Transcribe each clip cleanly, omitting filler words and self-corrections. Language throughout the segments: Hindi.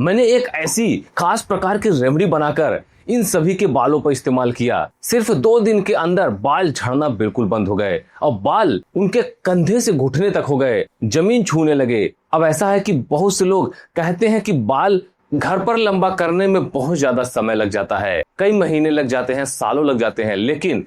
मैंने एक ऐसी खास प्रकार की रेमेडी बनाकर इन सभी के बालों पर इस्तेमाल किया। सिर्फ 2 दिन के अंदर बाल झड़ना बिल्कुल बंद हो गए और बाल उनके कंधे से घुटने तक हो गए, जमीन छूने लगे। अब ऐसा है कि बहुत से लोग कहते हैं कि बाल घर पर लंबा करने में बहुत ज्यादा समय लग जाता है, कई महीने लग जाते हैं, सालों लग जाते हैं। लेकिन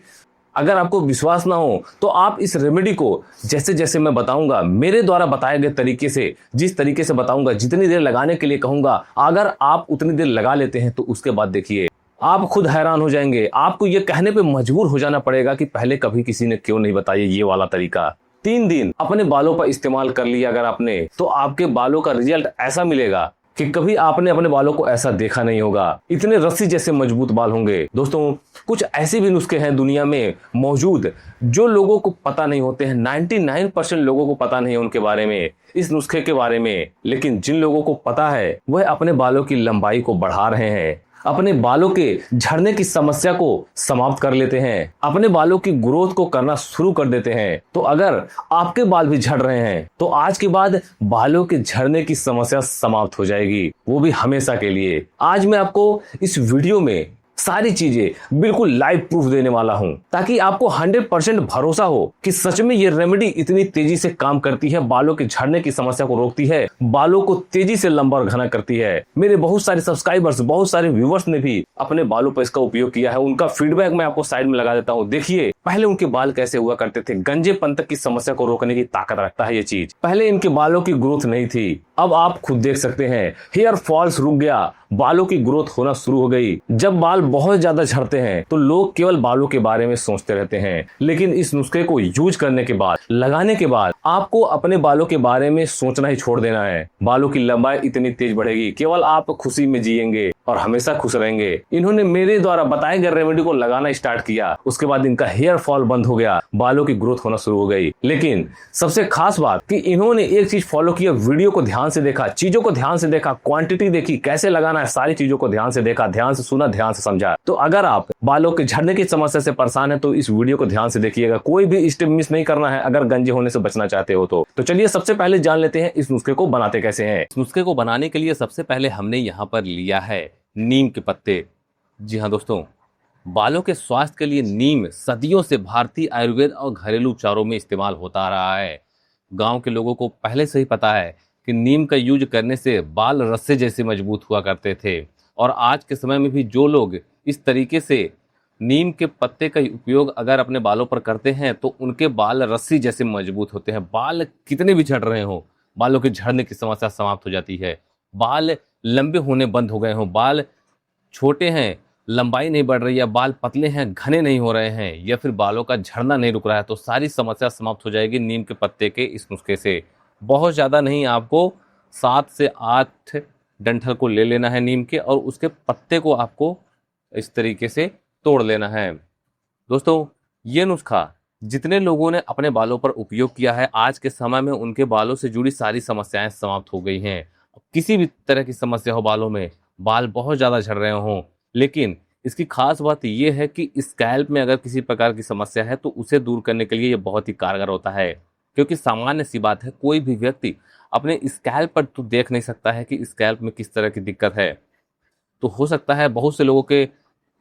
अगर आपको विश्वास ना हो तो आप इस रेमेडी को जैसे जैसे मैं बताऊंगा, मेरे द्वारा बताए गए तरीके से, जिस तरीके से बताऊंगा, जितनी देर लगाने के लिए कहूंगा, अगर आप उतनी देर लगा लेते हैं तो उसके बाद देखिए आप खुद हैरान हो जाएंगे। आपको ये कहने पे मजबूर हो जाना पड़ेगा कि पहले कभी किसी ने क्यों नहीं बताया ये वाला तरीका। 3 दिन अपने बालों पर इस्तेमाल कर लिया अगर आपने, तो आपके बालों का रिजल्ट ऐसा मिलेगा कि कभी आपने अपने बालों को ऐसा देखा नहीं होगा। इतने रस्सी जैसे मजबूत बाल होंगे। दोस्तों, कुछ ऐसे भी नुस्खे हैं दुनिया में मौजूद जो लोगों को पता नहीं होते हैं। 99% लोगों को पता नहीं है उनके बारे में, इस नुस्खे के बारे में। लेकिन जिन लोगों को पता है वह अपने बालों की लंबाई को बढ़ा रहे हैं, अपने बालों के झड़ने की समस्या को समाप्त कर लेते हैं, अपने बालों की ग्रोथ को करना शुरू कर देते हैं। तो अगर आपके बाल भी झड़ रहे हैं तो आज के बाद बालों के झड़ने की समस्या समाप्त हो जाएगी, वो भी हमेशा के लिए। आज मैं आपको इस वीडियो में सारी चीजें बिल्कुल लाइव प्रूफ देने वाला हूं, ताकि आपको 100% भरोसा हो कि सच में ये रेमेडी इतनी तेजी से काम करती है, बालों के झड़ने की समस्या को रोकती है, बालों को तेजी से लंबा और घना करती है। मेरे बहुत सारे सब्सक्राइबर्स, बहुत सारे व्यूवर्स ने भी अपने बालों पर इसका उपयोग किया है। उनका फीडबैक मैं आपको साइड में लगा देता हूँ। देखिए पहले उनके बाल कैसे हुआ करते थे। गंजेपन तक की समस्या को रोकने की ताकत रखता है ये चीज। पहले इनके बालों की ग्रोथ नहीं थी, अब आप खुद देख सकते हैं हेयर फॉल्स रुक गया, बालों की ग्रोथ होना शुरू हो गई। जब बाल बहुत ज्यादा झड़ते हैं तो लोग केवल बालों के बारे में सोचते रहते हैं, लेकिन इस नुस्खे को यूज करने के बाद, लगाने के बाद आपको अपने बालों के बारे में सोचना ही छोड़ देना है। बालों की लंबाई इतनी तेज बढ़ेगी, केवल आप खुशी में जिएंगे और हमेशा खुश रहेंगे। इन्होंने मेरे द्वारा बताए गए रेमेडी को लगाना स्टार्ट किया, उसके बाद इनका हेयर फॉल बंद हो गया, बालों की ग्रोथ होना शुरू हो गई। लेकिन सबसे खास बात कि इन्होंने एक चीज फॉलो किया, वीडियो को ध्यान से देखा, चीजों को ध्यान से देखा, क्वांटिटी देखी, कैसे लगाना है, सारी चीजों को ध्यान से देखा, ध्यान से सुना, ध्यान से समझा। तो अगर आप बालों के झड़ने की समस्या से परेशान है तो इस वीडियो को ध्यान से देखिएगा, कोई भी स्टेप मिस नहीं करना है अगर गंजे होने से बचना चाहते हो तो चलिए सबसे पहले जान लेते हैं इस नुस्खे को बनाते कैसे हैं। इस नुस्खे को बनाने के लिए सबसे पहले हमने यहाँ पर लिया है नीम के पत्ते। जी हाँ दोस्तों, बालों के स्वास्थ्य के लिए नीम सदियों से भारतीय आयुर्वेद और घरेलू उपचारों में इस्तेमाल होता आ रहा है। गांव के लोगों को पहले से ही पता है कि नीम का यूज करने से बाल रस्से जैसे मजबूत हुआ करते थे, और आज के समय में भी जो लोग इस तरीके से नीम के पत्ते का उपयोग अगर अपने बालों पर करते हैं तो उनके बाल रस्सी जैसे मजबूत होते हैं। बाल कितने भी झड़ रहे हो, बालों के झड़ने की समस्या समाप्त हो जाती है। बाल लंबे होने बंद हो गए हों, बाल छोटे हैं, लंबाई नहीं बढ़ रही है, बाल पतले हैं, घने नहीं हो रहे हैं, या फिर बालों का झड़ना नहीं रुक रहा है, तो सारी समस्या समाप्त हो जाएगी नीम के पत्ते के इस नुस्खे से। बहुत ज़्यादा नहीं, आपको 7 से 8 डंठल को ले लेना है नीम के, और उसके पत्ते को आपको इस तरीके से तोड़ लेना है। दोस्तों, ये नुस्खा जितने लोगों ने अपने बालों पर उपयोग किया है, आज के समय में उनके बालों से जुड़ी सारी समस्याएं समाप्त हो गई हैं। किसी भी तरह की समस्या हो बालों में, बाल बहुत ज़्यादा झड़ रहे हों, लेकिन इसकी खास बात यह है कि स्कैल्प में अगर किसी प्रकार की समस्या है तो उसे दूर करने के लिए ये बहुत ही कारगर होता है। क्योंकि सामान्य सी बात है, कोई भी व्यक्ति अपने स्कैल्प पर तो देख नहीं सकता है कि स्कैल्प में किस तरह की दिक्कत है। तो हो सकता है बहुत से लोगों के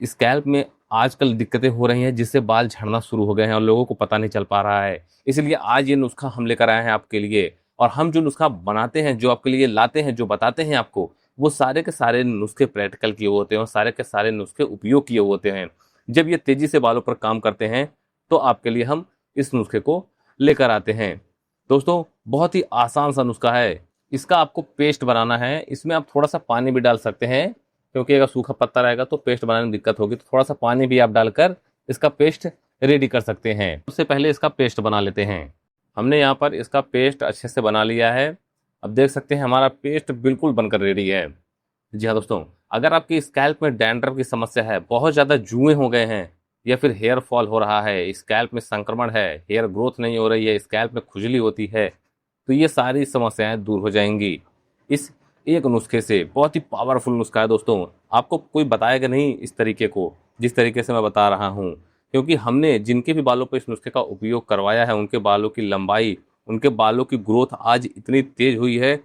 स्कैल्प में आजकल दिक्कतें हो रही हैं जिससे बाल झड़ना शुरू हो गए हैं और लोगों को पता नहीं चल पा रहा है। इसलिए आज ये नुस्खा हम लेकर आए हैं आपके लिए, और हम जो नुस्खा बनाते हैं, जो आपके लिए लाते हैं, जो बताते हैं आपको, वो सारे के सारे नुस्खे प्रैक्टिकल किए हुए होते हैं, सारे के सारे नुस्खे उपयोग किए हुए होते हैं। जब ये तेजी से बालों पर काम करते हैं तो आपके लिए हम इस नुस्खे को लेकर आते हैं। दोस्तों, बहुत ही आसान सा नुस्खा है। इसका आपको पेस्ट बनाना है। इसमें आप थोड़ा सा पानी भी डाल सकते हैं, क्योंकि अगर सूखा पत्ता रहेगा तो पेस्ट बनाने में दिक्कत होगी, तो थोड़ा सा पानी भी आप डालकर इसका पेस्ट रेडी कर सकते हैं। सबसे पहले इसका पेस्ट बना लेते हैं। हमने यहाँ पर इसका पेस्ट अच्छे से बना लिया है। अब देख सकते हैं हमारा पेस्ट बिल्कुल बनकर रेडी है। जी हाँ दोस्तों, अगर आपकी स्कैल्प में डैंड्रफ की समस्या है, बहुत ज़्यादा जुएं हो गए हैं, या फिर हेयर फॉल हो रहा है, स्कैल्प में संक्रमण है, हेयर ग्रोथ नहीं हो रही है, स्कैल्प में खुजली होती है, तो ये सारी समस्याएं दूर हो जाएंगी इस एक नुस्खे से। बहुत ही पावरफुल नुस्खा है दोस्तों, आपको कोई बताएगा नहीं इस तरीके को जिस तरीके से मैं बता रहा हूँ, क्योंकि हमने जिनके भी बालों पर इस नुस्खे का उपयोग करवाया है उनके बालों की लंबाई, उनके बालों की ग्रोथ आज इतनी तेज हुई है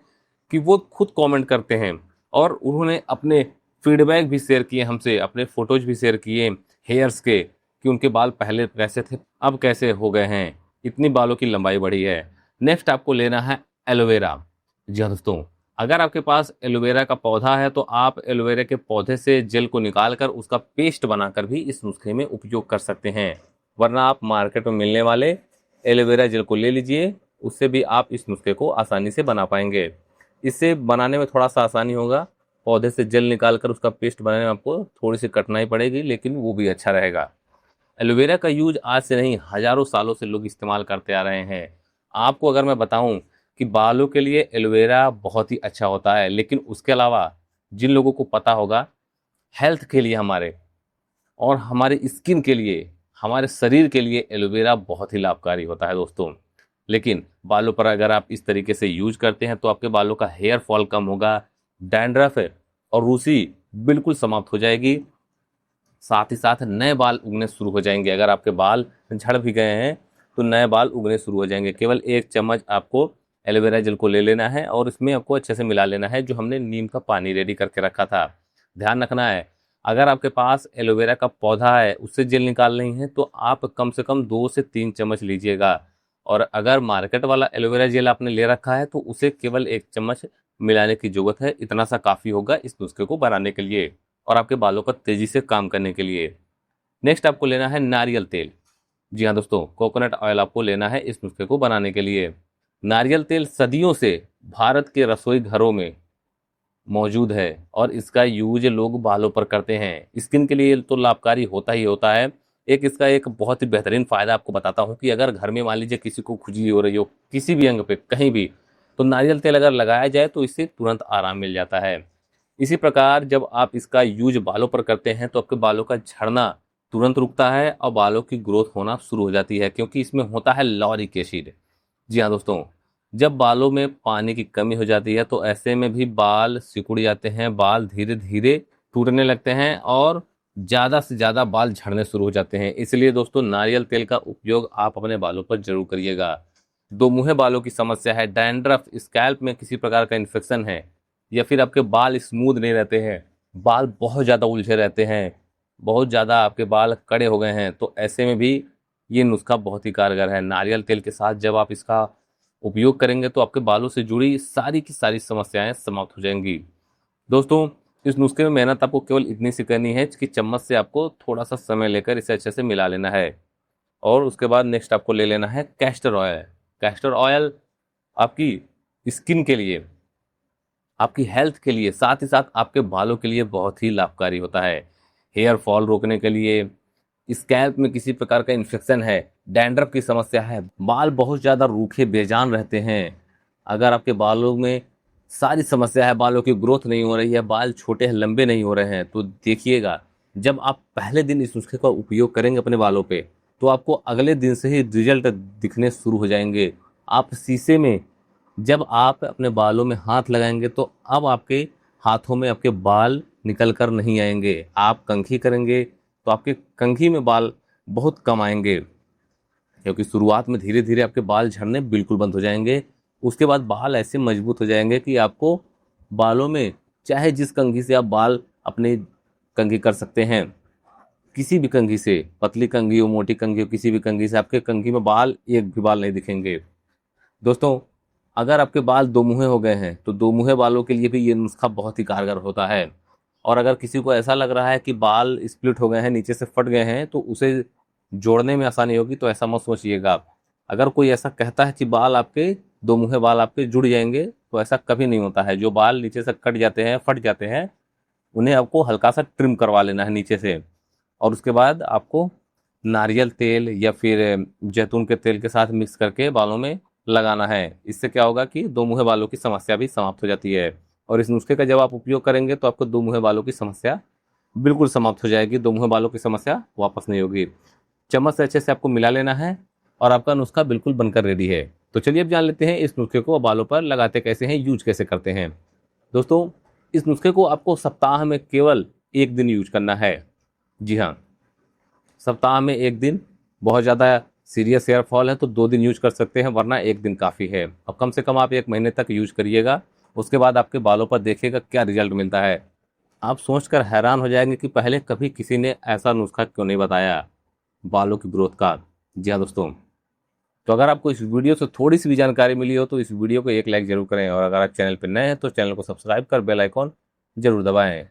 कि वो खुद कमेंट करते हैं और उन्होंने अपने फीडबैक भी शेयर किए हमसे, अपने फोटोज भी शेयर किए हेयर्स के, कि उनके बाल पहले कैसे थे अब कैसे हो गए हैं, इतनी बालों की लंबाई बढ़ी है। नेक्स्ट आपको लेना है एलोवेरा। जी हाँ दोस्तों, अगर आपके पास एलोवेरा का पौधा है तो आप एलोवेरा के पौधे से जेल को निकाल कर उसका पेस्ट बनाकर भी इस नुस्खे में उपयोग कर सकते हैं। वरना आप मार्केट में मिलने वाले एलोवेरा जेल को ले लीजिए, उससे भी आप इस नुस्खे को आसानी से बना पाएंगे। इससे बनाने में थोड़ा सा आसानी होगा, पौधे से जेल निकाल कर उसका पेस्ट बनाने में आपको थोड़ी सी कठिनाई पड़ेगी, लेकिन वो भी अच्छा रहेगा। एलोवेरा का यूज आज से नहीं, हजारों सालों से लोग इस्तेमाल करते आ रहे हैं। आपको अगर मैं बताऊं कि बालों के लिए एलोवेरा बहुत ही अच्छा होता है, लेकिन उसके अलावा जिन लोगों को पता होगा, हेल्थ के लिए हमारे और हमारे स्किन के लिए, हमारे शरीर के लिए एलोवेरा बहुत ही लाभकारी होता है दोस्तों। लेकिन बालों पर अगर आप इस तरीके से यूज करते हैं तो आपके बालों का हेयर फॉल कम होगा, डैंड्रफ और रूसी बिल्कुल समाप्त हो जाएगी, साथ ही साथ नए बाल उगने शुरू हो जाएंगे। अगर आपके बाल झड़ भी गए हैं तो नए बाल उगने शुरू हो जाएंगे। केवल 1 चम्मच आपको एलोवेरा जेल को ले लेना है और इसमें आपको अच्छे से मिला लेना है, जो हमने नीम का पानी रेडी करके रखा था। ध्यान रखना है, अगर आपके पास एलोवेरा का पौधा है उससे जेल निकाल रही है तो आप कम से कम 2 से 3 चम्मच लीजिएगा। और अगर मार्केट वाला एलोवेरा जेल आपने ले रखा है तो उसे केवल 1 चम्मच मिलाने की जरूरत है। इतना सा काफ़ी होगा इस नुस्खे को बनाने के लिए और आपके बालों पर तेजी से काम करने के लिए। नेक्स्ट आपको लेना है नारियल तेल। जी हाँ दोस्तों, कोकोनट ऑयल आपको लेना है इस नुस्खे को बनाने के लिए। नारियल तेल सदियों से भारत के रसोई घरों में मौजूद है और इसका यूज लोग बालों पर करते हैं। स्किन के लिए तो लाभकारी होता ही होता है। इसका एक बहुत ही बेहतरीन फायदा आपको बताता हूँ कि अगर घर में मान लीजिए किसी को खुजली हो रही हो किसी भी अंग पे कहीं भी, तो नारियल तेल अगर लगाया जाए तो इससे तुरंत आराम मिल जाता है। इसी प्रकार जब आप इसका यूज बालों पर करते हैं तो आपके बालों का झड़ना तुरंत रुकता है और बालों की ग्रोथ होना शुरू हो जाती है, क्योंकि इसमें होता है लॉरिक एसिड। जी हाँ दोस्तों, जब बालों में पानी की कमी हो जाती है तो ऐसे में भी बाल सिकुड़ जाते हैं, बाल धीरे धीरे टूटने लगते हैं और ज़्यादा से ज़्यादा बाल झड़ने शुरू हो जाते हैं। इसलिए दोस्तों नारियल तेल का उपयोग आप अपने बालों पर जरूर करिएगा। दो मुँहे बालों की समस्या है, डैंड्रफ, स्कैल्प में किसी प्रकार का इन्फेक्शन है, या फिर आपके बाल स्मूथ नहीं रहते हैं, बाल बहुत ज़्यादा उलझे रहते हैं, बहुत ज़्यादा आपके बाल कड़े हो गए हैं, तो ऐसे में भी ये नुस्खा बहुत ही कारगर है। नारियल तेल के साथ जब आप इसका उपयोग करेंगे तो आपके बालों से जुड़ी सारी की सारी समस्याएं समाप्त हो जाएंगी। दोस्तों इस नुस्खे में मेहनत आपको केवल इतनी सी करनी है कि चम्मच से आपको थोड़ा सा समय लेकर इसे अच्छे से मिला लेना है। और उसके बाद नेक्स्ट आपको ले लेना है कैस्टर ऑयल। कैस्टर ऑयल आपकी स्किन के लिए, आपकी हेल्थ के लिए, साथ ही साथ आपके बालों के लिए बहुत ही लाभकारी होता है। हेयर फॉल रोकने के लिए, स्कैल्प में किसी प्रकार का इन्फेक्शन है, डैंड्रफ की समस्या है, बाल बहुत ज़्यादा रूखे बेजान रहते हैं, अगर आपके बालों में सारी समस्या है, बालों की ग्रोथ नहीं हो रही है, बाल छोटे हैं लंबे नहीं हो रहे हैं, तो देखिएगा जब आप पहले दिन इस नुस्खे का उपयोग करेंगे अपने बालों पे तो आपको अगले दिन से ही रिजल्ट दिखने शुरू हो जाएंगे। आप शीशे में जब आप अपने बालों में हाथ लगाएंगे तो अब आपके हाथों में आपके बाल निकल कर नहीं आएंगे। आप कंघी करेंगे तो आपके कंघी में बाल बहुत कम आएंगे, क्योंकि शुरुआत में धीरे धीरे आपके बाल झड़ने बिल्कुल बंद हो जाएंगे। उसके बाद बाल ऐसे मजबूत हो जाएंगे कि आपको बालों में चाहे जिस कंघी से आप बाल अपने कंघी कर सकते हैं, किसी भी कंघी से, पतली कंघी हो मोटी कंघी हो, किसी भी कंघी से आपके कंघी में बाल एक भी बाल नहीं दिखेंगे। दोस्तों अगर आपके बाल दो मुँहे हो गए हैं तो दो मुँहे बालों के लिए भी ये नुस्खा बहुत ही कारगर होता है। और अगर किसी को ऐसा लग रहा है कि बाल स्प्लिट हो गए हैं, नीचे से फट गए हैं, तो उसे जोड़ने में आसानी होगी, तो ऐसा मत सोचिएगा। अगर कोई ऐसा कहता है कि बाल आपके दो मुँहे बाल आपके जुड़ जाएंगे, तो ऐसा कभी नहीं होता है। जो बाल नीचे से कट जाते हैं, फट जाते हैं, उन्हें आपको हल्का सा ट्रिम करवा लेना है नीचे से, और उसके बाद आपको नारियल तेल या फिर जैतून के तेल के साथ मिक्स करके बालों में लगाना है। इससे क्या होगा कि दो मुँहे बालों की समस्या भी समाप्त हो जाती है। और इस नुस्खे का जब आप उपयोग करेंगे तो आपको दो मुँहे बालों की समस्या बिल्कुल समाप्त हो जाएगी, दो मुँहे बालों की समस्या वापस नहीं होगी। चम्मच से अच्छे से आपको मिला लेना है और आपका नुस्खा बिल्कुल बनकर रेडी है। तो चलिए अब जान लेते हैं इस नुस्खे को बालों पर लगाते कैसे हैं, यूज कैसे करते हैं। दोस्तों इस नुस्खे को आपको सप्ताह में केवल 1 दिन यूज करना है। जी हाँ, सप्ताह में 1 दिन। बहुत ज़्यादा सीरियस हेयर फॉल है तो 2 दिन यूज कर सकते हैं, वरना 1 दिन काफ़ी है। अब कम से कम आप 1 महीने तक यूज करिएगा उसके बाद आपके बालों पर देखिएगा क्या रिजल्ट मिलता है। आप सोचकर हैरान हो जाएंगे कि पहले कभी किसी ने ऐसा नुस्खा क्यों नहीं बताया बालों की ग्रोथ का। जी हाँ दोस्तों, तो अगर आपको इस वीडियो से थोड़ी सी भी जानकारी मिली हो तो इस वीडियो को एक लाइक जरूर करें, और अगर आप चैनल पर नए हैं तो चैनल को सब्सक्राइब कर बेल आइकॉन जरूर दबाएं।